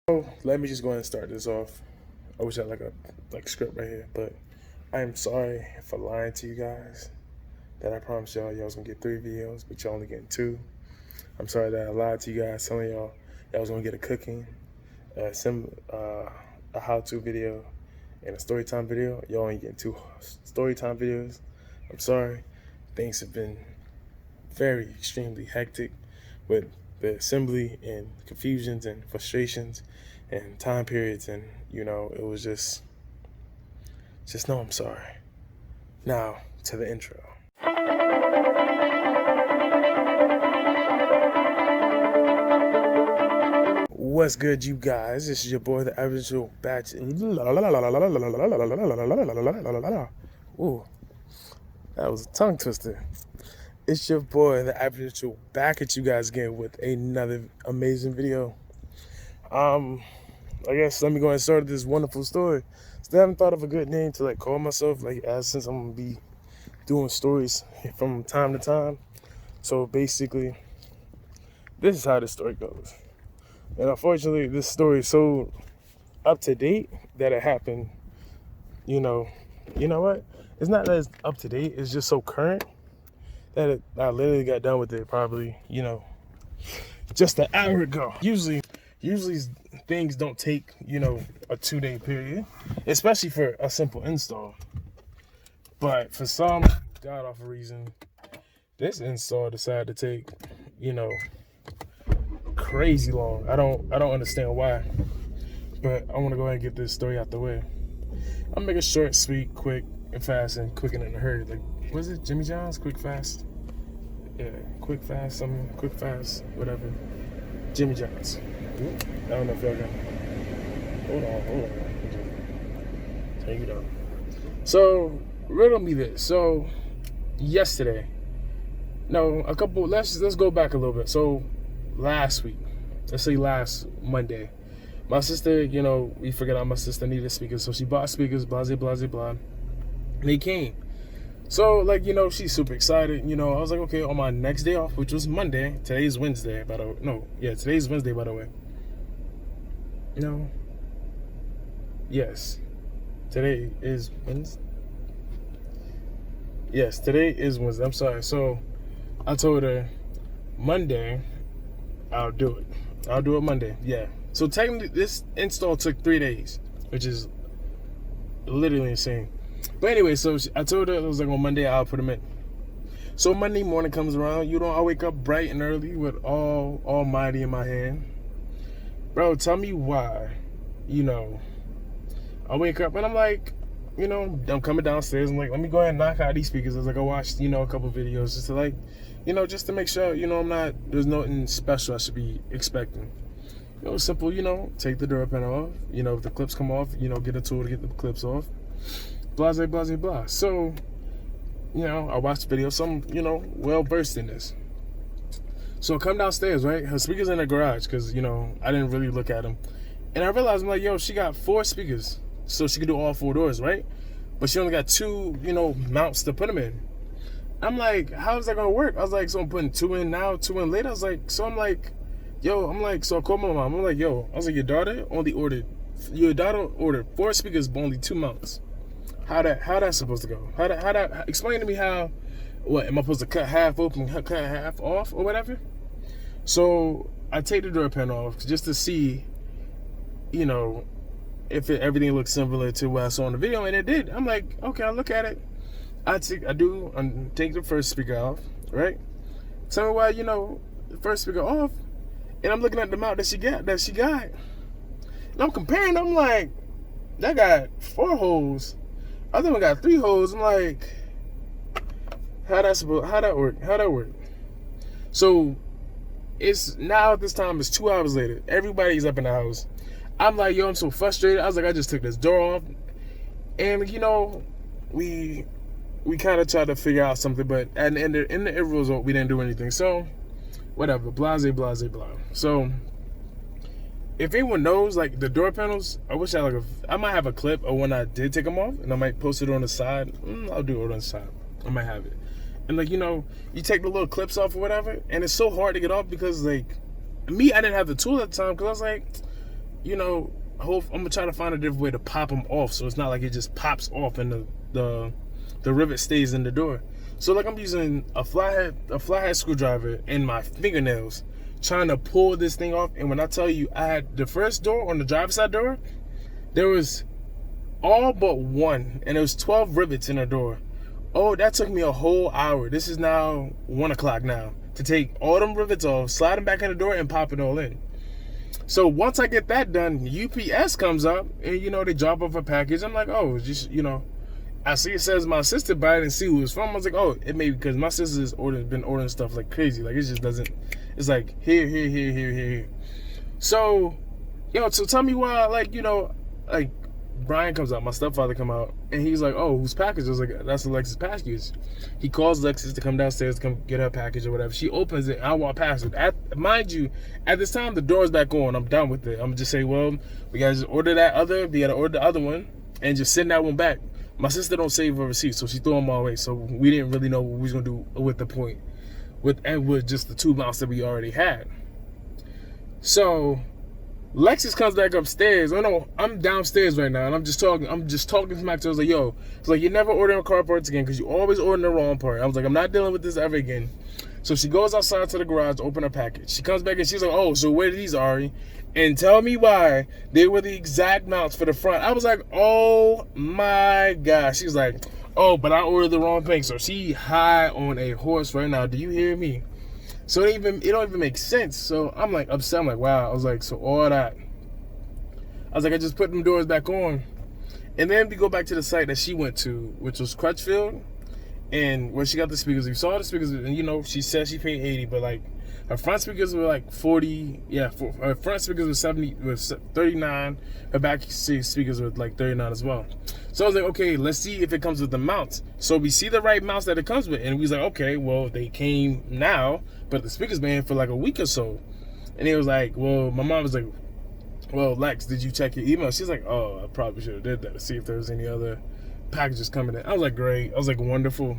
So let me just go ahead and start this off. I wish I had like script right here, but I am sorry for lying to you guys that I promised y'all was gonna get 3 videos, but y'all only getting 2. I'm sorry that I lied to you guys, telling y'all was gonna get a cooking, a how-to video, and a storytime video. Y'all only getting 2 storytime videos. I'm sorry. Things have been very extremely hectic with the assembly and confusions and frustrations and time periods, and it was just know I'm sorry. Now to the intro. What's good, you guys? This is your boy, the average Joe batch. Ooh, that was a tongue twister. It's your boy, the average Joe, back at you guys again with another amazing video. I guess let me go ahead and start this wonderful story. Still haven't thought of a good name to call myself, since I'm gonna be doing stories from time to time. So basically, this is how the story goes. And unfortunately, this story is so up to date that it happened. You know what? It's not that it's up to date. It's just so current that I literally got done with it probably, just an hour ago. Usually things don't take, a 2-day period, especially for a simple install. But for some god awful reason, this install decided to take, crazy long. I don't understand why. But I want to go ahead and get this story out the way. I'll make it short, sweet, quick, and fast, and quick and in a hurry. Was it Jimmy John's? Quick, fast? Yeah, quick, fast, something, quick, fast, whatever. Jimmy John's. I don't know if y'all got it. Hold on. Take it up. So, riddle me this. So, yesterday. No, let's go back a little bit. So, last week. Let's say last Monday. My sister, we figured out my sister needed speakers. So, she bought speakers, blah, blah, blah, blah. And they came. So, she's super excited. I was like, okay, on my next day off, which was Monday. Today's Wednesday, by the way. No, yeah, today's Wednesday, by the way. No. Yes. Today is Wednesday. Yes, today is Wednesday. I'm sorry. So, I told her, Monday, I'll do it. I'll do it Monday. Yeah. So, technically, this install took 3 days, which is literally insane. But anyway, so I told her, I was like, on Monday, I'll put them in. So Monday morning comes around, I wake up bright and early with Almighty in my hand. Bro, tell me why, I wake up and I'm like, I'm coming downstairs. I'm like, let me go ahead and knock out these speakers. I was like, I watched, a couple videos just to just to make sure, there's nothing special I should be expecting. Simple, take the door panel off. If the clips come off, get a tool to get the clips off. Blah, blah, blah, blah. So, I watched the video. So I'm, well versed in this. So I come downstairs, right? Her speaker's in the garage because, I didn't really look at them. And I realized, I'm like, yo, she got 4 speakers. So she could do all 4 doors, right? But she only got 2, mounts to put them in. I'm like, how is that going to work? I was like, so I'm putting 2 in now, 2 in later. I was like, so I'm like, so I called my mom. I'm like, yo, I was like, your daughter ordered 4 speakers, but only 2 mounts. How that's supposed to go? How that explain to me how, what, am I supposed to cut half open, cut half off or whatever? So I take the door panel off just to see, if everything looks similar to what I saw in the video, and it did. I'm like, okay, I look at it. I take the first speaker off, right? Tell me why, the first speaker off, and I'm looking at the mount that she got. And I'm comparing, I'm like, that got 4 holes. Other one got 3 holes. I'm like, how that work? So it's now at this time, it's 2 hours later. Everybody's up in the house. I'm like, yo, I'm so frustrated. I was like, I just took this door off. And we kind of tried to figure out something, but in the end result, we didn't do anything. So whatever, blase, blah. So if anyone knows, the door panels, I wish I might have a clip of when I did take them off, and I might post it on the side. I'll do it on the side. I might have it. And you take the little clips off or whatever, and it's so hard to get off because me, I didn't have the tool at the time because I was like, you know, I'm gonna try to find a different way to pop them off, so it's not like it just pops off and the rivet stays in the door. So like I'm using a flathead screwdriver in my fingernails, trying to pull this thing off. And when I tell you, I had the first door on the driver's side door, there was all but one, and there was 12 rivets in the door. Oh, that took me a whole hour. This is now 1 o'clock now to take all them rivets off, slide them back in the door, and pop it all in. So once I get that done, UPS comes up and, you know, they drop off a package. I'm like, oh, just, you know, I see it says my sister, but I didn't see who it's from. I was like, oh, it may be because my sister's been ordering stuff like crazy. Like, it just doesn't, it's like here. So, yo, so tell me why, like, you know, like, Brian comes out, my stepfather come out, and he's like, oh, whose package? I was like, that's Alexis' package. He calls Alexis to come downstairs to come get her package or whatever. She opens it, and I walk past it. Mind you, at this time, the door's back on. I'm done with it. I'm just say, well, we gotta just order we gotta order the other one, and just send that one back. My sister don't save her receipts, so she threw them all away. So we didn't really know what we was gonna do with the point, with just the 2 mounts that we already had. So Lexus comes back upstairs. Oh no, I'm downstairs right now, and I'm just talking smack to her. I was like, yo, it's like, you're never ordering car parts again because you always ordering the wrong part. I was like, I'm not dealing with this ever again. So she goes outside to the garage to open her package. She comes back and she's like, oh, so where are these, Ari? And tell me why they were the exact mounts for the front. I was like, oh my gosh. She's like, oh, but I ordered the wrong thing. So she high on a horse right now. Do you hear me? So it don't even make sense. So I'm like upset. I'm like, wow. I was like, so all that. I was like, I just put them doors back on. And then we go back to the site that she went to, which was Crutchfield, and where she got the speakers. We saw the speakers, and you know, she said she paid 80, but like her front speakers were like 40. Yeah, her front speakers were 70, was 39. Her back speakers were like 39 as well. So I was like, okay, let's see if it comes with the mounts. So we see the right mounts that it comes with, and we was like, okay, well, they came now, but the speakers been here for like a week or so. And it was like, well, my mom was like, well, Lex, did you check your email? She's like, oh, I probably should have did that to see if there was any other packages coming in. I was like, great. I was like, wonderful.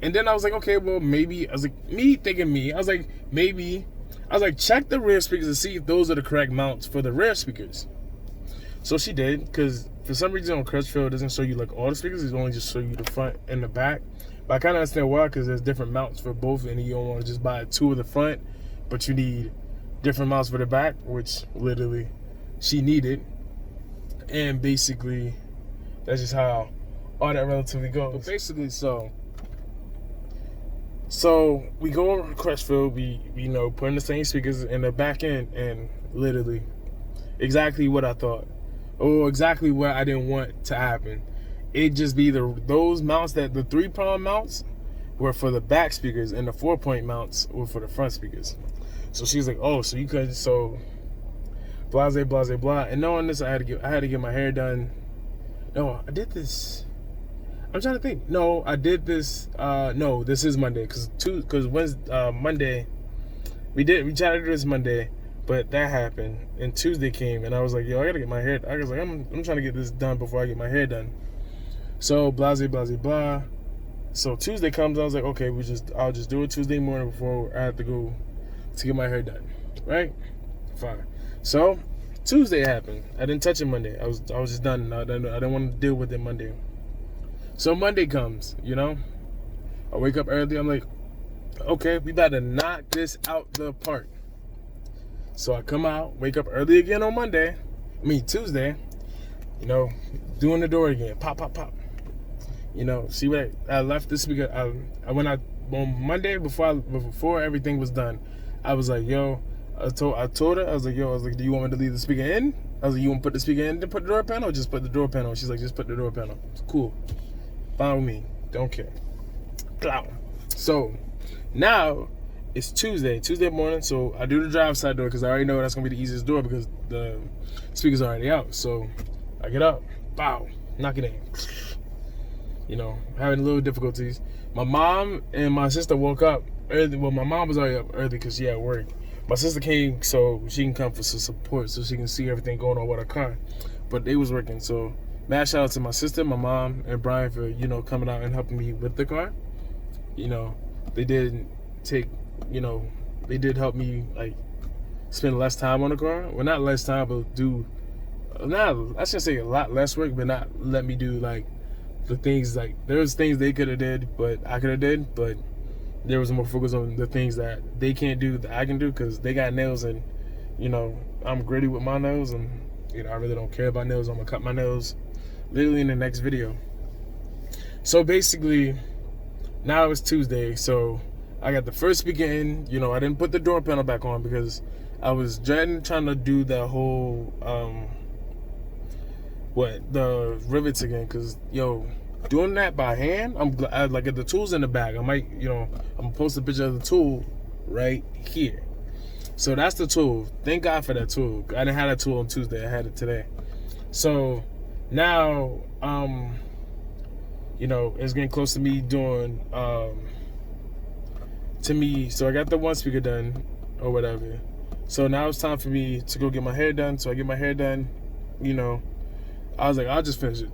And then I was like, okay, well, maybe, I was like, I was like, maybe, I was like, check the rear speakers to see if those are the correct mounts for the rear speakers. So she did, because for some reason on Crutchfield, it doesn't show you like all the speakers. It only just show you the front and the back. But I kind of understand why, because there's different mounts for both, and you don't want to just buy 2 of the front, but you need different mounts for the back, which literally she needed. And basically, that's just how all that relatively goes. But basically, so we go over to Crutchfield, we you know, put in the same speakers in the back end, and literally exactly what I thought, or exactly what I didn't want to happen. It just be those mounts, that the 3-prong mounts were for the back speakers, and the 4-point mounts were for the front speakers. So she's like, oh, so you could, so blase, blah. And knowing this, I had to get my hair done. No, I did this. I'm trying to think. No, I did this. No, this is Monday, because Monday we tried to do this Monday, but that happened, and Tuesday came, and I was like, yo, I gotta get my hair. I was like, I'm trying to get this done before I get my hair done. So blase, blah. So Tuesday comes, I was like, okay, I'll just do it Tuesday morning before I have to go to get my hair done, right? Fine. So Tuesday happened. I didn't touch it Monday. I was just done. I didn't want to deal with it Monday. So Monday comes, you know. I wake up early. I'm like, okay, we about to knock this out the park. So I come out, wake up early again on Tuesday. You know, doing the door again. Pop. You know, see what I left this speaker. I went out on Monday before everything was done. I was like, yo, I told her, I was like, do you want me to leave the speaker in? I was like, you want to put the speaker in, then put the door panel, or just put the door panel? She's like, just put the door panel. It's cool. Fine with me. Don't care. So now it's Tuesday morning, so I do the drive side door because I already know that's going to be the easiest door because the speaker's already out. So I get up, bow, knock it in. You know, having a little difficulties. My mom and my sister woke up early. Well, my mom was already up early because she had work. My sister came so she can come for some support, so she can see everything going on with her car. But they was working, so mad shout out to my sister, my mom, and Brian for, you know, coming out and helping me with the car. You know, they did help me, like, spend less time on the car. Well, not less time, but I shouldn't say a lot less work, but not let me do like the things, like there's things they could have did, but I could have did, but there was more focus on the things that they can't do that I can do, because they got nails, and you know, I'm gritty with my nails, and you know, I really don't care about nails. I'm gonna cut my nails literally in the next video. So basically, now it's Tuesday, so I got the first speaker in. You know, I didn't put the door panel back on because I was trying to do that whole the rivets again, because yo, doing that by hand, I like the tool's in the bag. I might, you know, I'm gonna post a picture of the tool right here. So that's the tool. Thank God for that tool. I didn't have that tool on Tuesday. I had it today. So now, you know, it's getting close to me doing, so I got the one speaker done or whatever. So now it's time for me to go get my hair done. So I get my hair done, you know, I was like, I'll just finish it.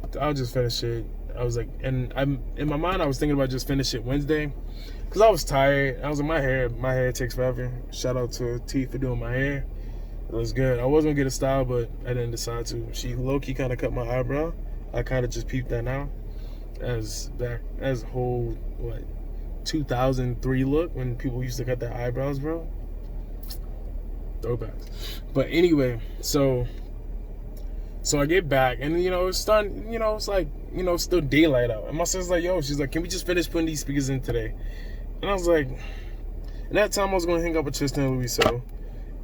I was like, and I'm in my mind, I was thinking about just finish it Wednesday, because I was tired. I was like, my hair takes forever. Shout out to T for doing my hair. It was good. I was gonna get a style, but I didn't decide to. She low-key kind of cut my eyebrow. I kind of just peeped that now, as whole 2003 look when people used to cut their eyebrows, bro. Throwbacks. But anyway, so I get back, and you know, it's starting, you know, it's like, you know, it's still daylight out. And my sister's like, yo, she's like, can we just finish putting these speakers in today? And I was like, and that time I was going to hang up with Tristan and Louis, so.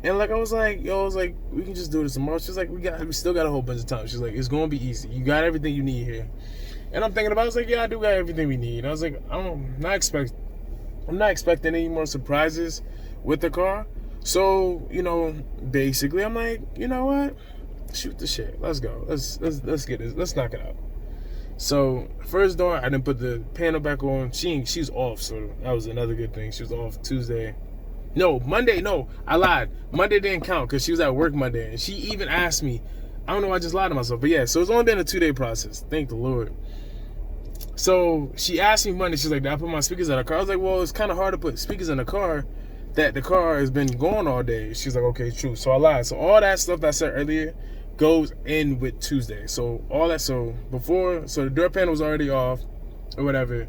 And like, I was like, we can just do this tomorrow. She's like, we still got a whole bunch of time. She's like, it's going to be easy. You got everything you need here. And I'm thinking about it, I was like, yeah, I do got everything we need. And I was like, I'm not expecting any more surprises with the car. So, you know, basically, I'm like, you know what? Shoot the shit. Let's go. Let's get this. Let's knock it out. So first door, I didn't put the panel back on. She's off, so that was another good thing. She was off Tuesday. No, Monday. No, I lied. Monday didn't count because she was at work Monday, and she even asked me. I don't know. I just lied to myself, but yeah. So it's only been a 2-day process. Thank the Lord. So she asked me Monday. She's like, "Did I put my speakers in the car?" I was like, "Well, it's kind of hard to put speakers in the car that the car has been going all day." She's like, "Okay, true." So I lied. So all that stuff that I said earlier goes in with Tuesday. So all that, so the door panel was already off or whatever.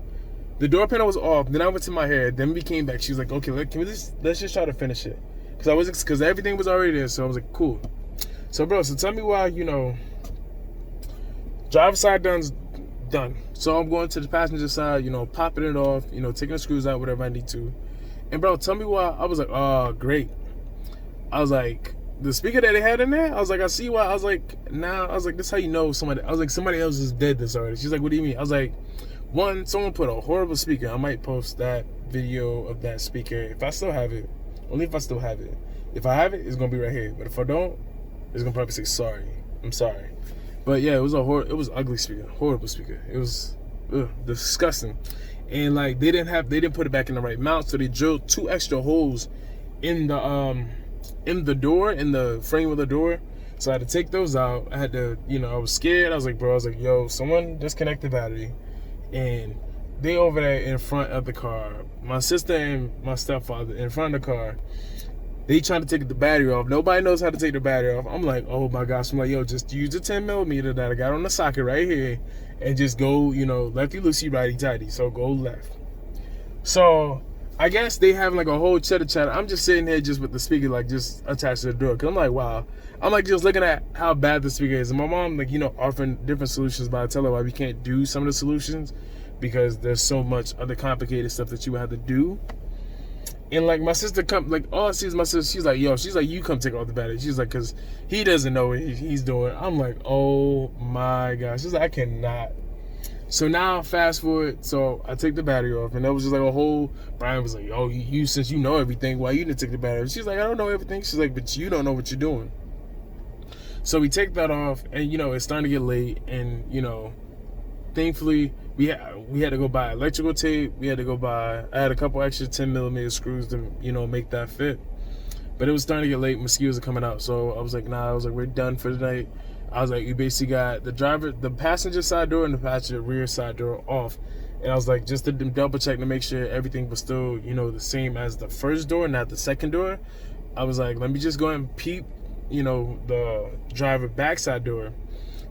The door panel was off. Then I went to my hair. Then we came back. She was like, okay, let's just try to finish it. Because everything was already there. So I was like, cool. So bro, so tell me why, you know, driver's side done. So I'm going to the passenger side, you know, popping it off, you know, taking the screws out, whatever I need to. And bro, tell me why. I was like, oh, great. I was like, the speaker that they had in there, I was like, I see why. I was like, nah, I was like, this is how you know somebody. I was like, somebody else is dead this already. She's like, what do you mean? I was like, one, someone put a horrible speaker. I might post that video of that speaker if I still have it. Only if I still have it. If I have it, it's gonna be right here. But if I don't, it's gonna probably say sorry. I'm sorry. But yeah, it was ugly speaker, horrible speaker. It was disgusting. And like they didn't put it back in the right mount, so they drilled 2 extra holes in the door, in the frame of the door. So I had to take those out. I had to, you know, I was scared. I was like, yo, someone disconnect the battery. And they over there in front of the car. My sister and my stepfather in front of the car. They trying to take the battery off. Nobody knows how to take the battery off. I'm like, oh my gosh. I'm like, yo, just use the 10mm that I got on the socket right here and just go, you know, lefty loosey, righty tighty. So go left. So I guess they have like a whole chatter. I'm just sitting here just with the speaker like just attached to the door. Cause I'm like, wow. I'm like just looking at how bad the speaker is. And my mom, like, you know, offering different solutions, but I tell her why we can't do some of the solutions because there's so much other complicated stuff that you would have to do. And like my sister all I see is my sister, she's like, you come take off the battery. She's like, cause he doesn't know what he's doing. I'm like, oh my gosh. She's like, I cannot. So now fast forward, so I take the battery off, and that was just like a whole, Brian was like, oh, you since you know everything, why you didn't take the battery? She's like, I don't know everything. She's like, but you don't know what you're doing. So we take that off, and you know, it's starting to get late, and you know, thankfully, we had to go buy electrical tape. I had a couple extra 10mm screws to, you know, make that fit. But it was starting to get late. Mosquitoes are coming out. So I was like, we're done for the night. I was like, you basically got the passenger side door and the passenger rear side door off. And I was like, just to double check to make sure everything was still, you know, the same as the first door, not the second door. I was like, let me just go and peep, the driver backside door,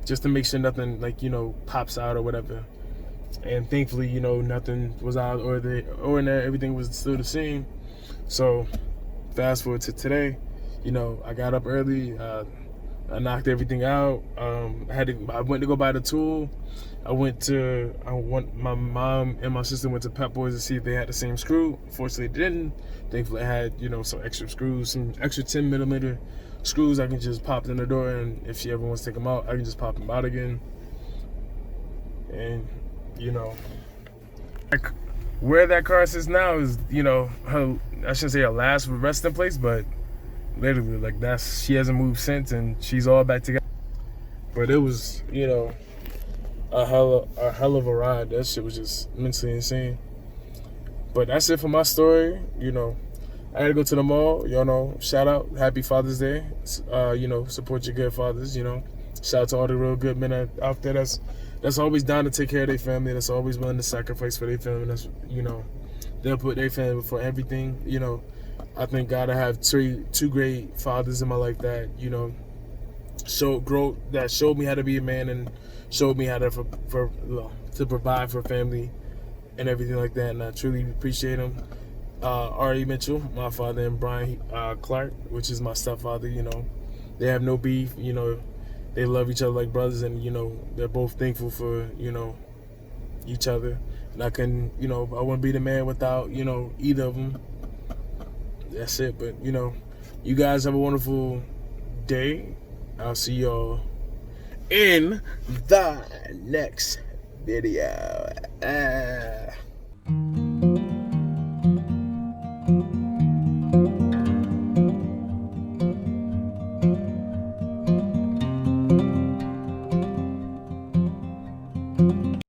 just to make sure nothing pops out or whatever. And thankfully, nothing was out or in there. Everything was still the same. So fast forward to today, I got up early. I knocked everything out. I went to go buy the tool. My mom and my sister went to Pep Boys to see if they had the same screw. Fortunately, they didn't. Thankfully, I had, some extra screws, some extra 10 millimeter screws I can just pop in the door, and if she ever wants to take them out, I can just pop them out again. And, where that car sits now is, her, I shouldn't say her last resting place, but literally, she hasn't moved since, and she's all back together. But it was, a hell of a ride. That shit was just mentally insane. But that's it for my story. I had to go to the mall. Shout out, happy Father's Day. Support your good fathers. Shout out to all the real good men out there that's always down to take care of their family. That's always willing to sacrifice for their family. That's they'll put their family before everything. I thank God I have two great fathers in my life that showed me how to be a man and showed me how to provide for family and everything like that. And I truly appreciate them. R.E. Mitchell, my father, and Brian Clark, which is my stepfather. They have no beef. They love each other like brothers, and they're both thankful for each other. And I couldn't, I wouldn't be the man without either of them. That's it. But you guys have a wonderful day. I'll see y'all in the next video.